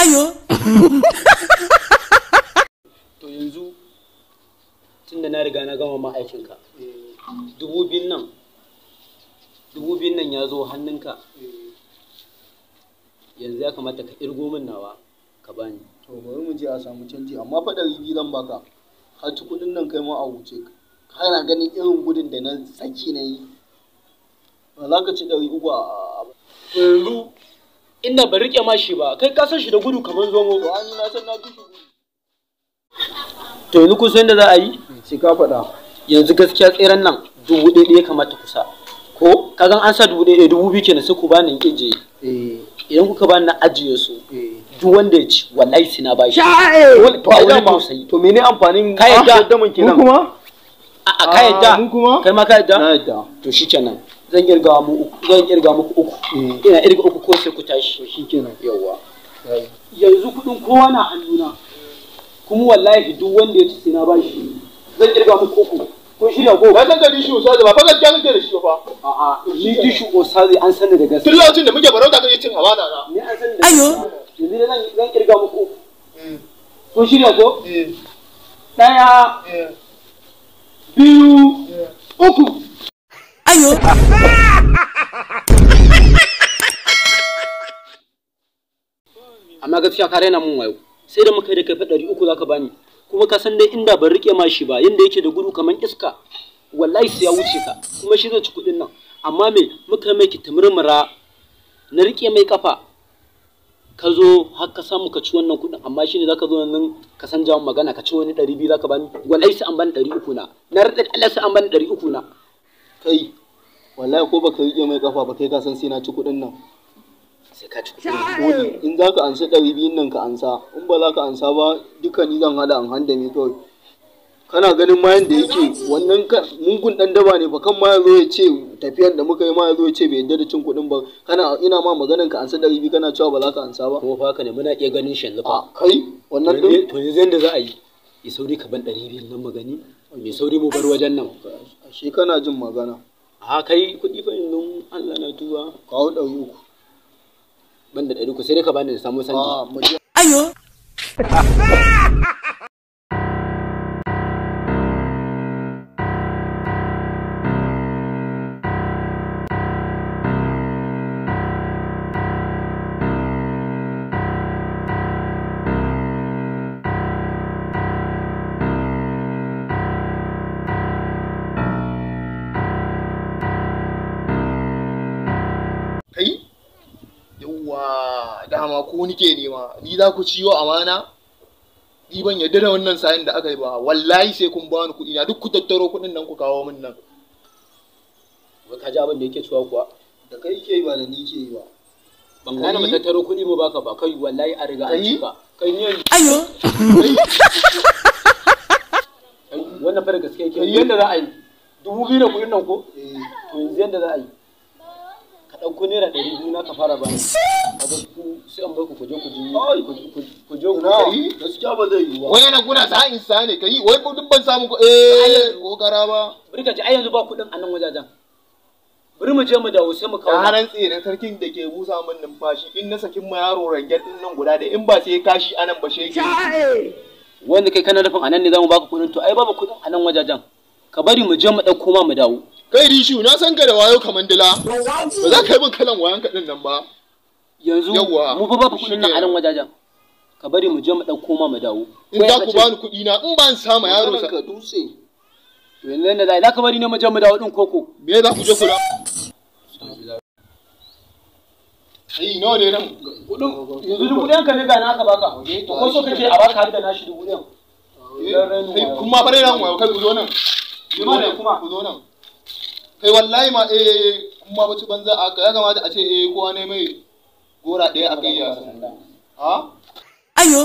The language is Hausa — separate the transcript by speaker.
Speaker 1: Ayo.
Speaker 2: To yanzu tunda na riga na gama ma aikinka. 2000 nan. 2000 nan ya zo hannunka. Yanzu ya kamata ka irgo min nawa ka bani.
Speaker 3: To bari mu je a samu canji amma fa 200 zan baka. Ka ci kudin nan kai ma a wuce. Kana ganin irin gudun da na saki na yi. Ba za ka ci 300 a
Speaker 2: Yanzu inda ba rike ma shi ba, kai ka san shi da gudu kamar zomo.
Speaker 3: to an na san na fi shi gudu.
Speaker 2: To yanzu kun san da za a yi?
Speaker 3: Sai ka faɗa.
Speaker 2: Yanzu gaskiya tseren nan 1000 ya kamata kusa. Ko kagan an sa 1000 2000 kenan sai ku bani in ije. Idan kuka bani na ajiye su. Duk wanda ya ci wallahi sai na bashi.
Speaker 3: To a wajen ba. To mene amfanin
Speaker 2: ka yadda
Speaker 3: mun kenan?
Speaker 2: kuma? A ka yadda?
Speaker 3: Mun kuma?
Speaker 2: Kai ma ka yadda?
Speaker 3: Na yadda.
Speaker 2: To shikenan. Zan kirga muku uku. Ina irga uku ko sai ku tashi.
Speaker 3: To shikenan.
Speaker 2: Yawwa. Yanzu kudin kowa na hannuna. Kuma wallahi duk wanda ya ci sai na bashi. Zan kirga muku uku. Kun shirya ko?
Speaker 3: Ka san da dishi usazi ba fa gaskiya kake da shi ba.
Speaker 2: A'a, ni dishi usazi an sani da gaskiya.
Speaker 3: Tun lokacin da muke farauta kake cin amana na.
Speaker 2: Ni an sani da
Speaker 1: Ayo.
Speaker 2: Yanzu dai zan kirga muku uku. Kun shirya ko? Ɗaya, biyu, uku.
Speaker 1: Ayo.
Speaker 2: Amma gaskiya ka raina mun wayo. Sai da muka yi da kai fa 300 zaka bani. Kuma ka san dai inda ban rike ma shi ba, yanda yake da gudu kaman iska. Wallahi sai ya wuce ka. Kuma shi zai ci kuɗin nan. Amma me muka mai kitimurmura na rike mai kafa. Ka zo har ka samu ka ci wannan kuɗin amma shine zaka zo nan ka san jawon magana ka ci wani 200 zaka bani. Wallahi sai an bani 300 na. Na rade Allah sai an bani 300 na.
Speaker 3: Kai wallahi ko baka rike mai kafa ba kai ka san sai na ci kudin nan.
Speaker 2: Sai ka ci kuɗin.
Speaker 3: In za ka ansa 200 nan ka ansa, in ba za ka ansa ba duka ni zan hada an handa me kawai. Kana ganin ma yanda yake wannan mungun dan daba ne ba kan ma yazo ya ce tafiyar da muka yi ma yazo ya ce bai yadda da cin kuɗin ba. Kana ina ma maganan ka ansa 200 kana cewa ba za ka ansa ba.
Speaker 2: Kuma fa haka ne muna iya ganin shi yanzu fa.
Speaker 3: Kai wannan din
Speaker 2: To yanzu yanda za a yi. Ya sauri ka ban 200 nan magani. Me sauri mu bar wajen nan.
Speaker 3: ashe kana jin magana.
Speaker 2: A kai kuɗi fa yanzu Allah na tuba.
Speaker 3: Kawo 300.
Speaker 2: Ban da 300 sai dai ka bani da samu sanji.
Speaker 3: Mu je.
Speaker 1: Ayo.
Speaker 3: Kai yawwa dama ko nike nema ni za ku ciwo amana ni ban yadda da wannan sayin da aka yi ba wallahi sai kun bani kuɗi na duk ku tattaro kuɗin nan ku kawo min nan.
Speaker 2: Wai ka ji abin da yake cewa kuwa?
Speaker 3: Da kai ke yi ba da ni ke yi ba.
Speaker 2: Ban gane mu tattaro kuɗi mu baka ba kai wallahi a riga an cika. Kai ne
Speaker 1: Ayo.
Speaker 2: wannan fara gaskiya yake yanda za a yi 2000 da kuɗin nan ko? To yanzu yanda za a yi. Ka ɗauko naira 200 na ka fara bani. Kaga ku sai an bar ku je ku ji ku je ku
Speaker 3: Kai gaskiya ba zai yi ba. Wai na kuna sa in sa ne kai wai duk ban samu ko kokara ba.
Speaker 2: Bari ka ji ai yanzu ba kuɗin a nan wajajen. Bari mu je mu dawo sai mu kawo.
Speaker 3: Na rantse da sarkin da ke busa min numfashi in na sakin ma yaro rangen din nan guda da in ba sai kashi anan ba shege.
Speaker 2: Wanda kai kana nufin anan ne zamu baka kuɗin to ai babu kuɗin a nan wajajen. Ka bari mu je mu ɗauko ma mu dawo.
Speaker 3: Kai Rishu na san ka da wayo kaman dila. Ba za ka yi min kalan wayan ka din nan ba.
Speaker 2: Yanzu mu fa babu kuɗin nan a nan wajajen. Ka bari mu je mu ɗauko ma mu dawo.
Speaker 3: In za ku bani kuɗi na in ban samu yaro sa.
Speaker 2: To yanzu yanda za ka bari ne mu je mu dawo din koko.
Speaker 3: Me za ku je kula? Ai nawa ne nan?
Speaker 2: Kuɗin yanzu 1000 ka ne ga naka baka. To ko so kake a baka har da nashi 1000.
Speaker 3: Kai kuma bare ran wayo kai ku zo nan. Ku zo nan. Kai wallahi ma kuma ba ci banza aka ya kamata a ce kowa ne mai gora ɗaya a kai ya. Ha?
Speaker 1: Ayo.